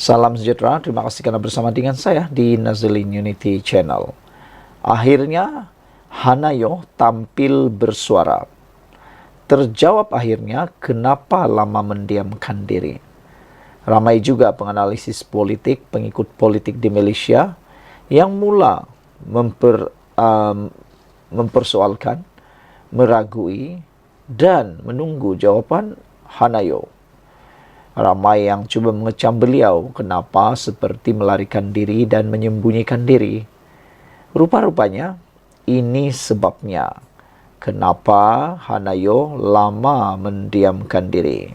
Salam sejahtera, terima kasih karena bersama dengan saya di Nazilin Unity Channel. Akhirnya, Hanayo tampil bersuara. Terjawab akhirnya, kenapa lama mendiamkan diri. Ramai juga penganalisis politik, pengikut politik di Malaysia yang mula mempersoalkan, meragui, dan menunggu jawapan Hanayo. Ramai yang cuba mengecam beliau kenapa seperti melarikan diri dan menyembunyikan diri. Rupa-rupanya ini sebabnya kenapa Hanayo lama mendiamkan diri.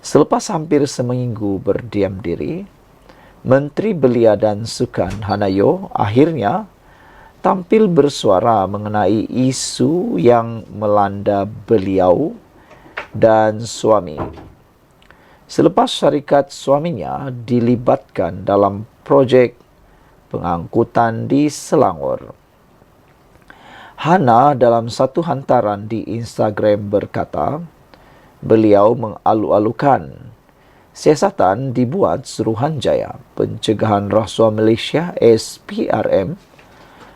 Selepas hampir seminggu berdiam diri, Menteri Belia dan Sukan Hanayo akhirnya tampil bersuara mengenai isu yang melanda beliau dan suami. Selepas syarikat suaminya dilibatkan dalam projek pengangkutan di Selangor. Hana dalam satu hantaran di Instagram berkata, beliau mengalu-alukan siasatan dibuat Suruhanjaya Pencegahan Rasuah Malaysia SPRM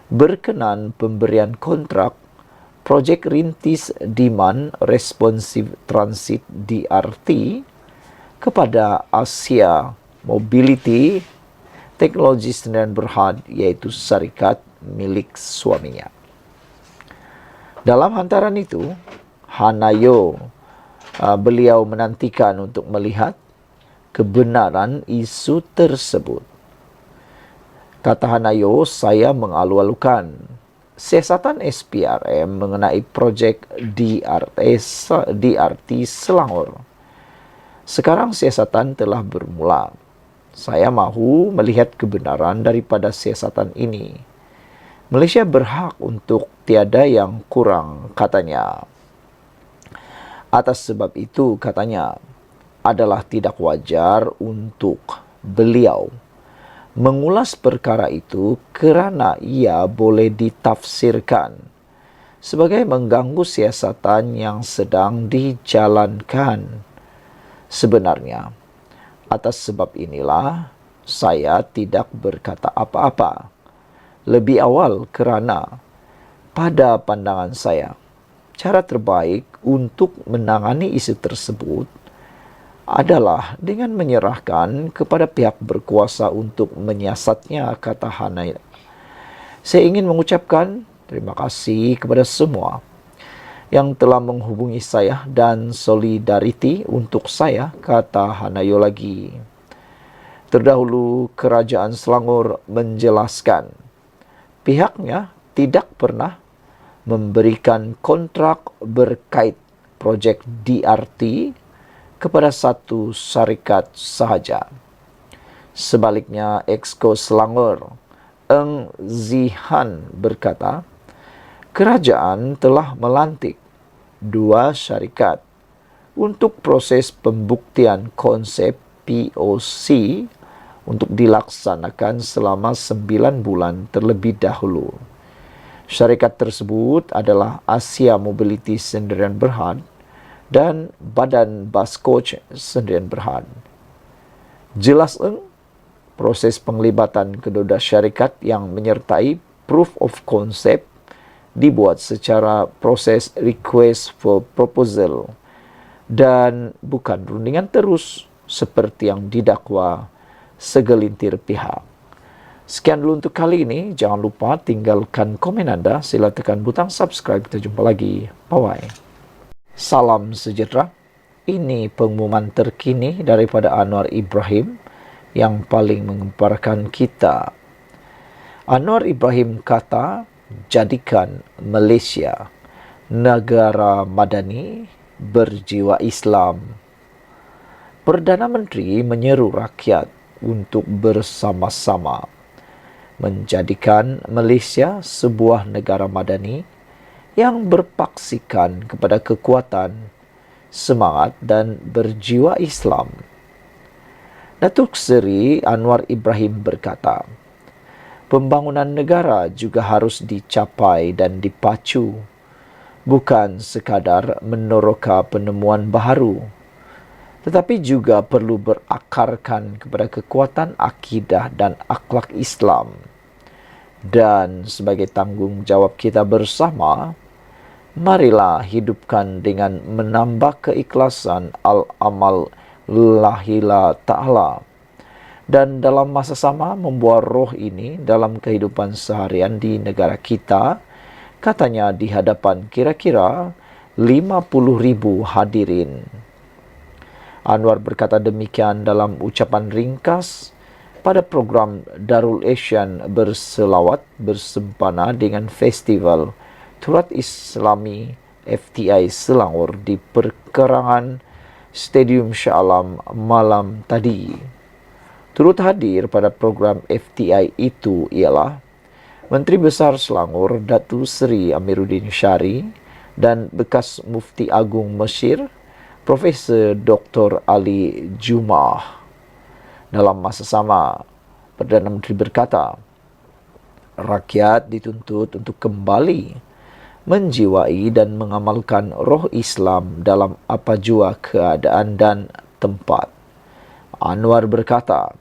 berkenan pemberian kontrak projek rintis Demand Responsive Transit DRT kepada Asia Mobility Teknologi Sdn Bhd, yaitu syarikat milik suaminya. Dalam hantaran itu, Hanayo beliau menantikan untuk melihat kebenaran isu tersebut. Kata Hanayo, saya mengalu-alukan siasatan SPRM mengenai projek DRT Selangor. Sekarang siasatan telah bermula. Saya mahu melihat kebenaran daripada siasatan ini. Malaysia berhak untuk tiada yang kurang, katanya. Atas sebab itu, katanya, adalah tidak wajar untuk beliau mengulas perkara itu kerana ia boleh ditafsirkan sebagai mengganggu siasatan yang sedang dijalankan. Sebenarnya, atas sebab inilah saya tidak berkata apa-apa lebih awal kerana pada pandangan saya, cara terbaik untuk menangani isu tersebut adalah dengan menyerahkan kepada pihak berkuasa untuk menyiasatnya, kata Hana. Saya ingin mengucapkan terima kasih kepada semua yang telah menghubungi saya dan solidariti untuk saya, kata Hanayo lagi. Terdahulu, Kerajaan Selangor menjelaskan pihaknya tidak pernah memberikan kontrak berkait projek DRT kepada satu syarikat sahaja. Sebaliknya, Exco Selangor, Eng Zihan berkata, kerajaan telah melantik dua syarikat untuk proses pembuktian konsep POC untuk dilaksanakan selama 9 bulan terlebih dahulu. Syarikat tersebut adalah Asia Mobility Sdn Bhd dan Badan Bas Coach Sdn Bhd. Jelas proses penglibatan kedua syarikat yang menyertai proof of concept dibuat secara proses request for proposal dan bukan rundingan terus seperti yang didakwa segelintir pihak. Sekian dulu untuk kali ini. Jangan lupa tinggalkan komen Anda. Sila tekan butang subscribe. Kita jumpa lagi. Bye-bye. Salam sejahtera. Ini pengumuman terkini daripada Anwar Ibrahim yang paling menggemparkan kita. Anwar Ibrahim kata, jadikan Malaysia negara madani berjiwa Islam. Perdana Menteri menyeru rakyat untuk bersama-sama menjadikan Malaysia sebuah negara madani yang berpaksikan kepada kekuatan, semangat dan berjiwa Islam. Datuk Seri Anwar Ibrahim berkata, pembangunan negara juga harus dicapai dan dipacu, bukan sekadar meneroka penemuan baharu. tetapi juga perlu berakarkan kepada kekuatan akidah dan akhlak Islam. Dan sebagai tanggung jawab kita bersama, marilah hidupkan dengan menambah keikhlasan al-amal lillahi ta'ala. Dan dalam masa sama membawa roh ini dalam kehidupan seharian di negara kita, katanya di hadapan kira-kira 50.000 hadirin. Anwar berkata demikian dalam ucapan ringkas pada program Darul Ihsan berselawat bersempena dengan Festival Turat Islami FTI Selangor di perkerangan Stadium Shah Alam malam tadi. Turut hadir pada program FTI itu ialah Menteri Besar Selangor Datu Seri Amiruddin Syari dan bekas Mufti Agung Mesir Profesor Dr. Ali Jumah. Dalam masa sama, Perdana Menteri berkata, rakyat dituntut untuk kembali menjiwai dan mengamalkan roh Islam dalam apa jua keadaan dan tempat. Anwar berkata,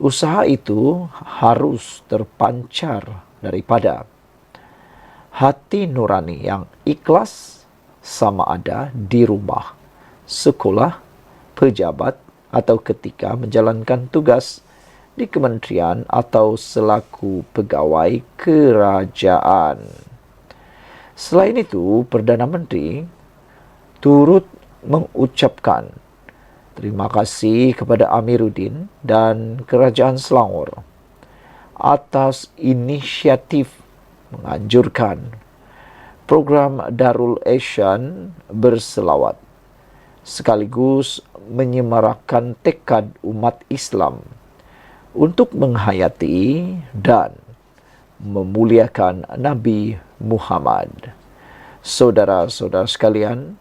usaha itu harus terpancar daripada hati nurani yang ikhlas sama ada di rumah, sekolah, pejabat, atau ketika menjalankan tugas di kementerian atau selaku pegawai kerajaan. Selain itu, Perdana Menteri turut mengucapkan terima kasih kepada Amiruddin dan Kerajaan Selangor atas inisiatif menganjurkan program Darul Ihsan berselawat, sekaligus menyemarakkan tekad umat Islam untuk menghayati dan memuliakan Nabi Muhammad. Saudara-saudara sekalian,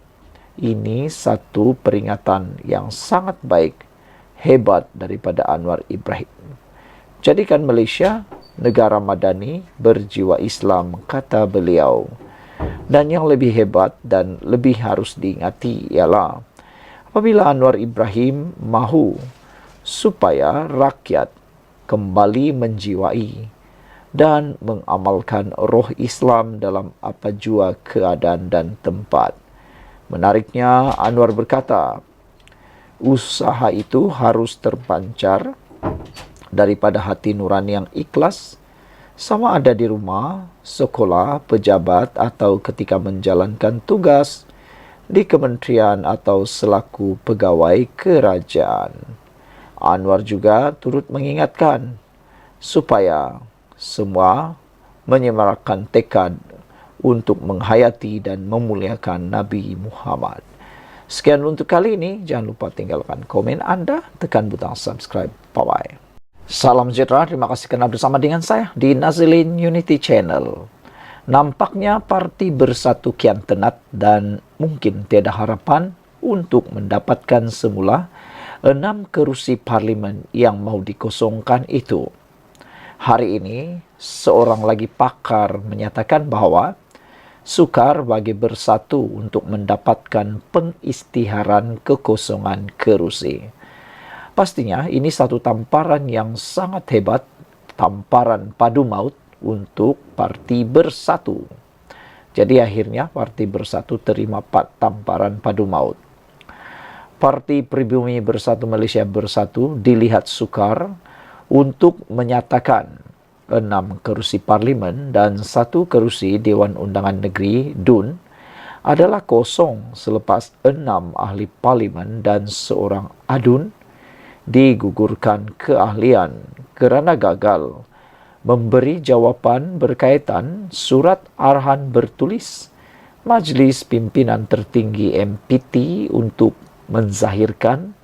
ini satu peringatan yang sangat baik, hebat daripada Anwar Ibrahim. Jadikan Malaysia negara madani berjiwa Islam, kata beliau. Dan yang lebih hebat dan lebih harus diingati ialah apabila Anwar Ibrahim mahu supaya rakyat kembali menjiwai dan mengamalkan roh Islam dalam apa jua keadaan dan tempat. Menariknya, Anwar berkata, usaha itu harus terpancar daripada hati nurani yang ikhlas, sama ada di rumah, sekolah, pejabat, atau ketika menjalankan tugas di kementerian atau selaku pegawai kerajaan. Anwar juga turut mengingatkan supaya semua menyemarakkan tekad untuk menghayati dan memuliakan Nabi Muhammad. Sekian untuk kali ini. Jangan lupa tinggalkan komen Anda, tekan butang subscribe. Bye-bye. Salam sejahtera, terima kasih karena bersama dengan saya di Nazilin Unity Channel. Nampaknya parti bersatu kian tenat dan mungkin tiada harapan untuk mendapatkan semula 6 kerusi parlimen yang mau dikosongkan itu. Hari ini, seorang lagi pakar menyatakan bahwa sukar bagi bersatu untuk mendapatkan pengisytiharan kekosongan kerusi. Pastinya ini satu tamparan yang sangat hebat, tamparan padu maut untuk parti bersatu. Jadi akhirnya parti bersatu terima tamparan padu maut. Parti Pribumi Bersatu Malaysia Bersatu dilihat sukar untuk menyatakan 6 kerusi parlimen dan 1 kerusi Dewan Undangan Negeri DUN adalah kosong selepas 6 ahli parlimen dan seorang adun digugurkan keahlian kerana gagal memberi jawapan berkaitan surat arahan bertulis Majlis Pimpinan Tertinggi MPT untuk menzahirkan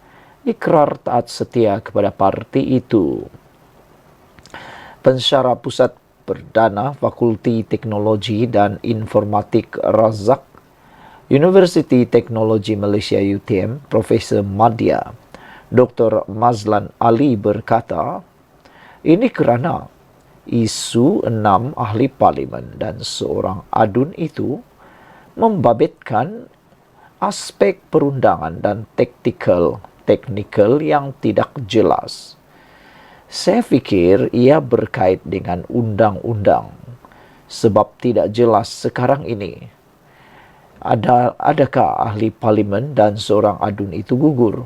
ikrar taat setia kepada parti itu. Pensyarah Pusat Perdana Fakulti Teknologi dan Informatik Razak Universiti Teknologi Malaysia UTM, Profesor Madya, Dr. Mazlan Ali berkata, ini kerana isu 6 ahli parlimen dan seorang adun itu membabitkan aspek perundangan dan teknikal yang tidak jelas. Saya pikir ia berkait dengan undang-undang, sebab tidak jelas sekarang ini. Adakah ahli parlimen dan seorang adun itu gugur?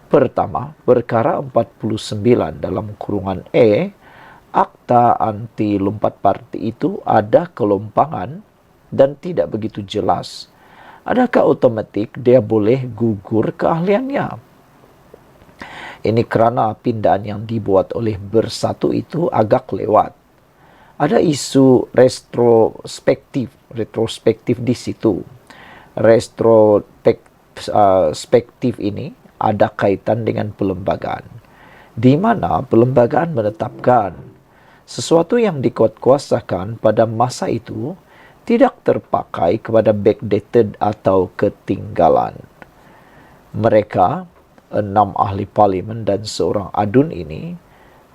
Pertama, perkara 49 dalam kurungan E, akta anti lompat parti itu ada kelompangan dan tidak begitu jelas. Adakah otomatik dia boleh gugur keahliannya? Ini karena pindahan yang dibuat oleh Bersatu itu agak lewat. Ada isu retrospektif di situ. Retrospektif ini ada kaitan dengan pelembagaan, di mana pelembagaan menetapkan sesuatu yang dikuatkuasakan pada masa itu tidak terpakai kepada backdated atau ketinggalan. Mereka, 6 ahli parlimen dan seorang adun ini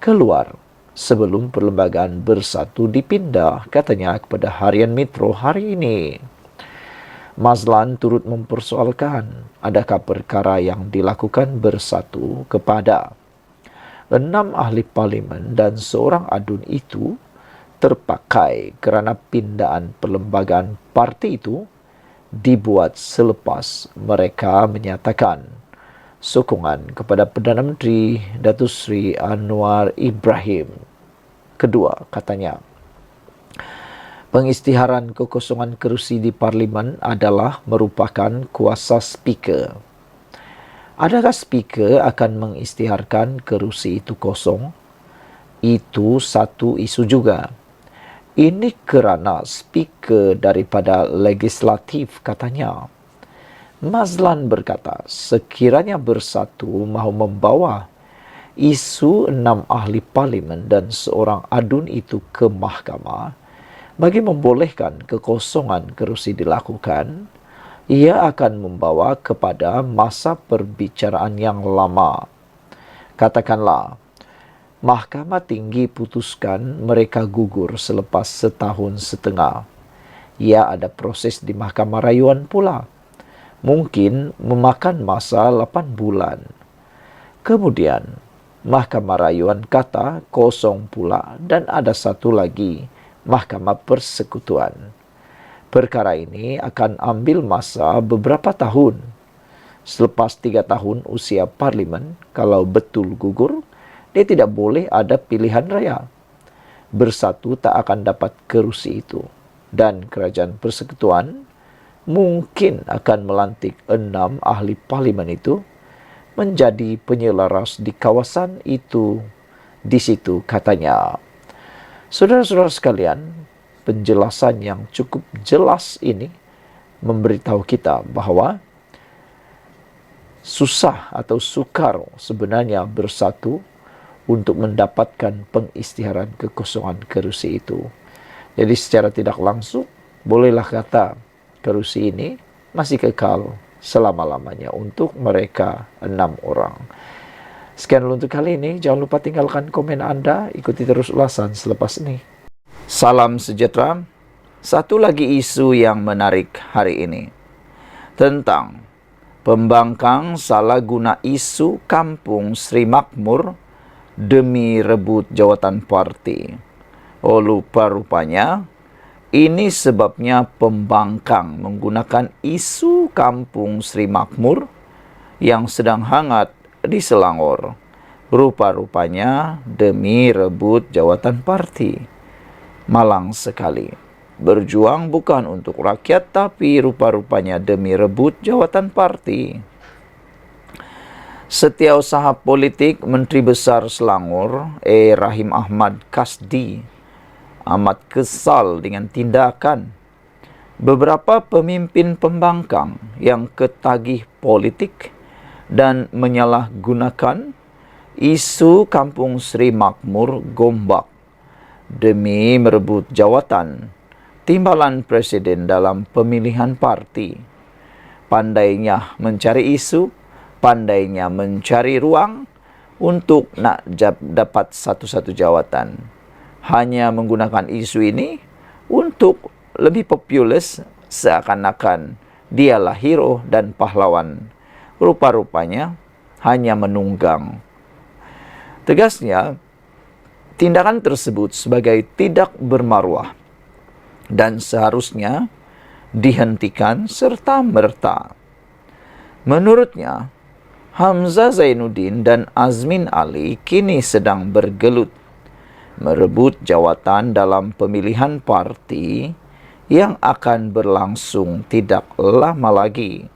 keluar sebelum perlembagaan Bersatu dipindah, katanya, kepada harian Metro hari ini. Mazlan turut mempersoalkan adakah perkara yang dilakukan Bersatu kepada 6 ahli parlimen dan seorang adun itu terpakai kerana pindahan perlembagaan parti itu dibuat selepas mereka menyatakan sokongan kepada Perdana Menteri Datuk Seri Anwar Ibrahim. Kedua, katanya, pengisytiharan kekosongan kerusi di Parlimen adalah merupakan kuasa Speaker. Adakah Speaker akan mengisytiharkan kerusi itu kosong? Itu satu isu juga. Ini kerana Speaker daripada legislatif, katanya. Mazlan berkata, sekiranya Bersatu mahu membawa isu 6 ahli parlimen dan seorang adun itu ke mahkamah bagi membolehkan kekosongan kerusi dilakukan, ia akan membawa kepada masa perbicaraan yang lama. Katakanlah, Mahkamah Tinggi putuskan mereka gugur selepas setahun setengah. Ia ada proses di Mahkamah Rayuan pula. Mungkin memakan masa 8 bulan. Kemudian, Mahkamah Rayuan kata kosong pula dan ada satu lagi, Mahkamah Persekutuan. Perkara ini akan ambil masa beberapa tahun. Selepas 3 tahun usia parlimen, kalau betul gugur, dia tidak boleh ada pilihan raya. Bersatu tak akan dapat kerusi itu. Dan kerajaan persekutuan mungkin akan melantik 6 ahli parlimen itu menjadi penyelaras di kawasan itu. Di situ, katanya. Saudara-saudara sekalian, penjelasan yang cukup jelas ini memberitahu kita bahawa susah atau sukar sebenarnya Bersatu untuk mendapatkan pengisytiharan kekosongan kerusi itu. Jadi secara tidak langsung, bolehlah kata kerusi ini masih kekal selama-lamanya untuk mereka 6 orang. Sekian dulu untuk kali ini. Jangan lupa tinggalkan komen Anda. Ikuti terus ulasan selepas ini. Salam sejahtera. Satu lagi isu yang menarik hari ini tentang pembangkang salah guna isu kampung Sri Makmur demi rebut jawatan parti. Oh, rupanya ini sebabnya pembangkang menggunakan isu kampung Sri Makmur yang sedang hangat di Selangor. Rupa-rupanya demi rebut jawatan parti. Malang sekali. Berjuang bukan untuk rakyat, tapi rupa-rupanya demi rebut jawatan parti. Setiausaha politik Menteri Besar Selangor, Rahim Ahmad Kasdi, amat kesal dengan tindakan beberapa pemimpin pembangkang yang ketagih politik dan menyalahgunakan isu kampung Sri Makmur Gombak demi merebut jawatan timbalan presiden dalam pemilihan parti. Pandainya mencari isu, pandainya mencari ruang untuk nak dapat satu-satu jawatan. Hanya menggunakan isu ini untuk lebih populis, seakan-akan dialah hero dan pahlawan. Rupa-rupanya hanya menunggang. Tegasnya, tindakan tersebut sebagai tidak bermaruah dan seharusnya dihentikan serta-merta. Menurutnya, Hamzah Zainuddin dan Azmin Ali kini sedang bergelut merebut jawatan dalam pemilihan parti yang akan berlangsung tidak lama lagi.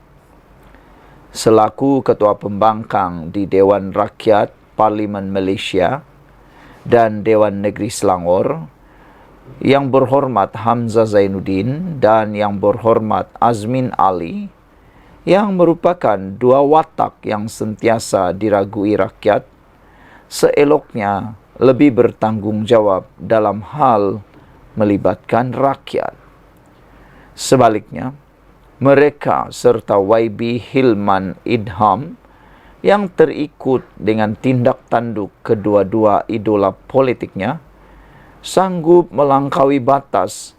Selaku Ketua Pembangkang di Dewan Rakyat Parlimen Malaysia dan Dewan Negeri Selangor, Yang Berhormat Hamzah Zainuddin dan Yang Berhormat Azmin Ali, yang merupakan dua watak yang sentiasa diragui rakyat, seeloknya lebih bertanggung jawab dalam hal melibatkan rakyat. Sebaliknya, mereka serta YB Hilman Idham yang terikut dengan tindak tanduk kedua-dua idola politiknya sanggup melangkaui batas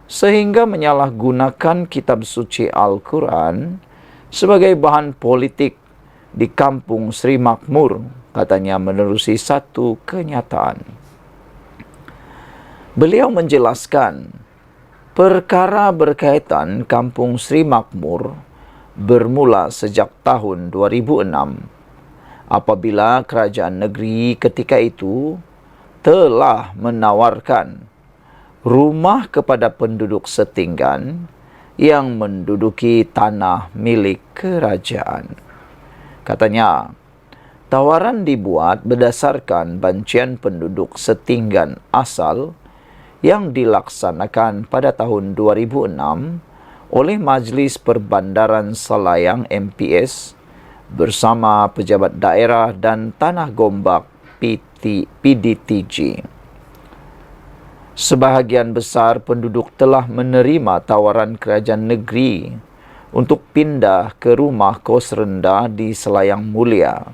sehingga menyalahgunakan kitab suci Al-Quran sebagai bahan politik di Kampung Sri Makmur, katanya menerusi satu kenyataan. Beliau menjelaskan, perkara berkaitan Kampung Sri Makmur bermula sejak tahun 2006 apabila kerajaan negeri ketika itu telah menawarkan rumah kepada penduduk setinggan yang menduduki tanah milik kerajaan. Katanya, tawaran dibuat berdasarkan bancian penduduk setinggan asal yang dilaksanakan pada tahun 2006 oleh Majlis Perbandaran Selayang MPS bersama pejabat daerah dan Tanah Gombak PDTG. Sebahagian besar penduduk telah menerima tawaran kerajaan negeri untuk pindah ke rumah kos rendah di Selayang Mulia,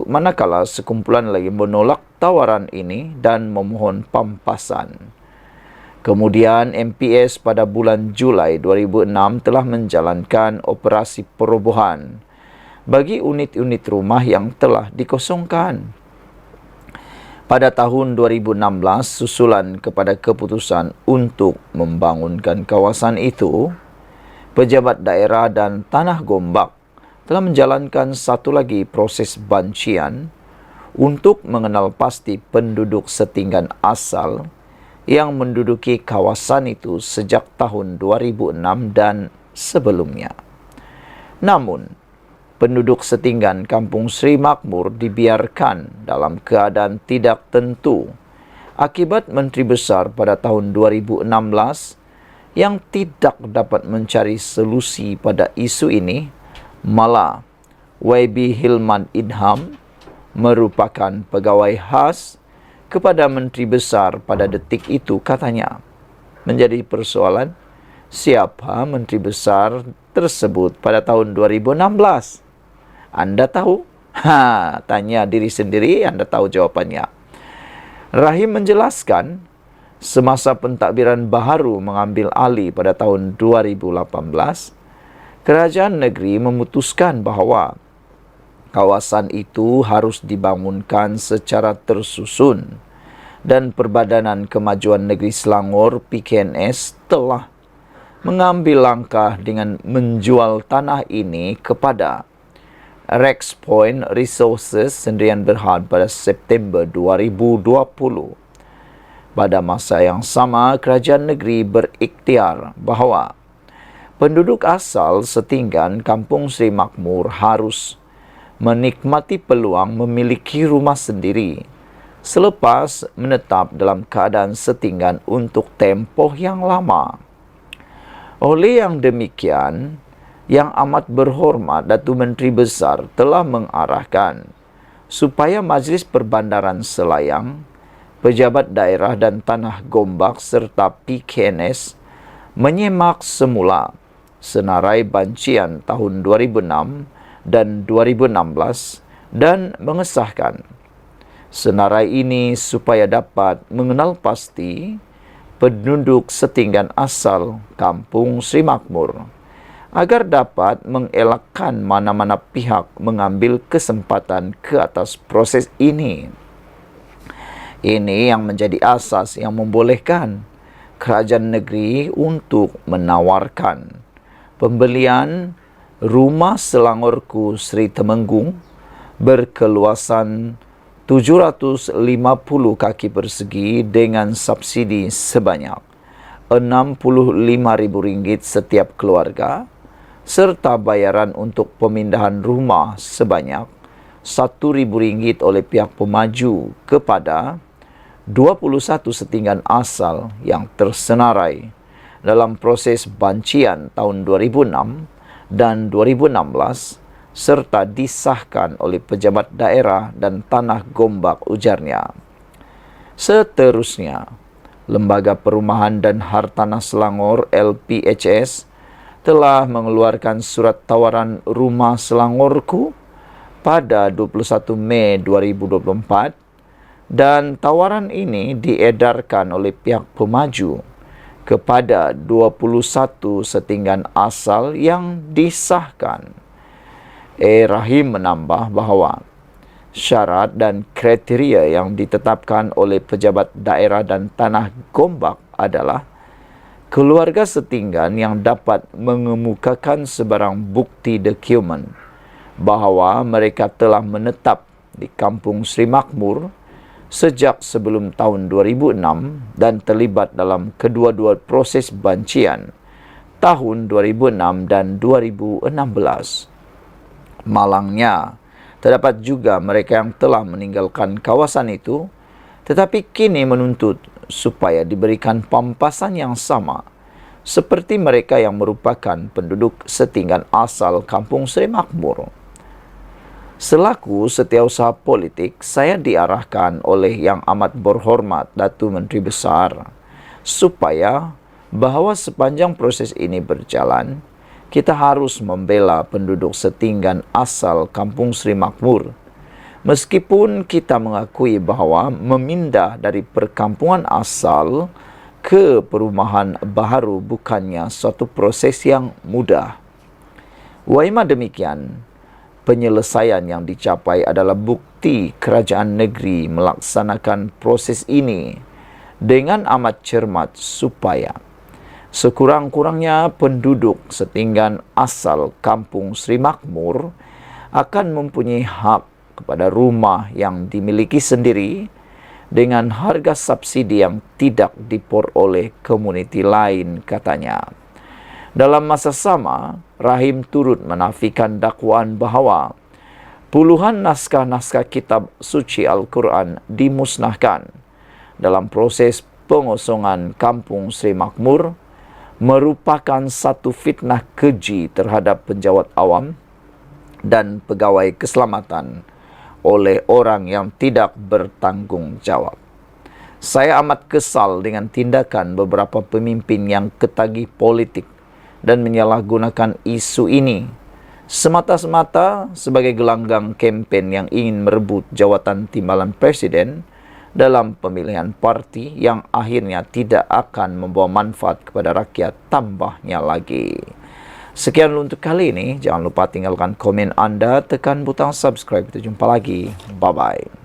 manakala sekumpulan lagi menolak tawaran ini dan memohon pampasan. Kemudian MPS pada bulan Julai 2006 telah menjalankan operasi perobohan bagi unit-unit rumah yang telah dikosongkan. Pada tahun 2016, susulan kepada keputusan untuk membangunkan kawasan itu, pejabat daerah dan Tanah Gombak telah menjalankan satu lagi proses bancian untuk mengenal pasti penduduk setinggan asal yang menduduki kawasan itu sejak tahun 2006 dan sebelumnya. Namun, penduduk setinggan Kampung Sri Makmur dibiarkan dalam keadaan tidak tentu akibat Menteri Besar pada tahun 2016 yang tidak dapat mencari solusi pada isu ini. Malah, YB Hilman Idham merupakan pegawai khas kepada Menteri Besar pada detik itu, katanya. Menjadi persoalan, siapa Menteri Besar tersebut pada tahun 2016? Anda tahu? Tanya diri sendiri, Anda tahu jawabannya. Rahim menjelaskan, semasa pentadbiran baharu mengambil alih pada tahun 2018, kerajaan negeri memutuskan bahawa kawasan itu harus dibangunkan secara tersusun dan Perbadanan Kemajuan Negeri Selangor PKNS telah mengambil langkah dengan menjual tanah ini kepada Rex Point Resources Sdn Bhd pada September 2020. Pada masa yang sama, kerajaan negeri berikhtiar bahawa penduduk asal setinggan Kampung Sri Makmur harus menikmati peluang memiliki rumah sendiri selepas menetap dalam keadaan setinggan untuk tempoh yang lama. Oleh yang demikian, Yang Amat Berhormat Datuk Menteri Besar telah mengarahkan supaya Majlis Perbandaran Selayang, pejabat daerah dan Tanah Gombak serta PKNS menyemak semula senarai bancian tahun 2006 dan 2016 dan mengesahkan senarai ini supaya dapat mengenal pasti penduduk setinggan asal Kampung Sri Makmur agar dapat mengelakkan mana-mana pihak mengambil kesempatan ke atas proses ini. Ini yang menjadi asas yang membolehkan kerajaan negeri untuk menawarkan pembelian rumah Selangorku Sri Temenggung berkeluasan 750 kaki persegi dengan subsidi sebanyak RM65.000 setiap keluarga, serta bayaran untuk pemindahan rumah sebanyak RM1.000 oleh pihak pemaju kepada 21 setinggan asal yang tersenarai dalam proses bancian tahun 2006 dan 2016 serta disahkan oleh pejabat daerah dan tanah Gombak, ujarnya. Seterusnya, Lembaga Perumahan dan Hartanah Selangor LPHS telah mengeluarkan surat tawaran rumah Selangorku pada 21 Mei 2024 dan tawaran ini diedarkan oleh pihak pemaju kepada 21 setinggan asal yang disahkan. Rahim menambah bahawa syarat dan kriteria yang ditetapkan oleh pejabat daerah dan tanah Gombak adalah keluarga setinggan yang dapat mengemukakan sebarang bukti dokumen bahawa mereka telah menetap di Kampung Sri Makmur sejak sebelum tahun 2006 dan terlibat dalam kedua-dua proses bancian tahun 2006 dan 2016. Malangnya, terdapat juga mereka yang telah meninggalkan kawasan itu tetapi kini menuntut supaya diberikan pampasan yang sama seperti mereka yang merupakan penduduk setinggan asal Kampung Sri Makmur. Selaku setiausaha politik, saya diarahkan oleh Yang Amat Berhormat Datu Menteri Besar supaya bahawa sepanjang proses ini berjalan, kita harus membela penduduk setinggan asal Kampung Sri Makmur. Meskipun kita mengakui bahawa memindah dari perkampungan asal ke perumahan baharu bukannya suatu proses yang mudah. Waima demikian, penyelesaian yang dicapai adalah bukti kerajaan negeri melaksanakan proses ini dengan amat cermat supaya sekurang-kurangnya penduduk setinggan asal Kampung Sri Makmur akan mempunyai hak kepada rumah yang dimiliki sendiri dengan harga subsidi yang tidak diperoleh komuniti lain, katanya. Dalam masa sama, Rahim turut menafikan dakwaan bahawa puluhan naskah-naskah kitab suci Al-Quran dimusnahkan dalam proses pengosongan Kampung Sri Makmur merupakan satu fitnah keji terhadap penjawat awam dan pegawai keselamatan oleh orang yang tidak bertanggungjawab. Saya amat kesal dengan tindakan beberapa pemimpin yang ketagih politik dan menyalahgunakan isu ini semata-mata sebagai gelanggang kempen yang ingin merebut jawatan timbalan presiden dalam pemilihan parti yang akhirnya tidak akan membawa manfaat kepada rakyat tambahnya lagi. Sekian untuk kali ini. Jangan lupa tinggalkan komen anda, tekan butang subscribe. Kita jumpa lagi. Bye-bye.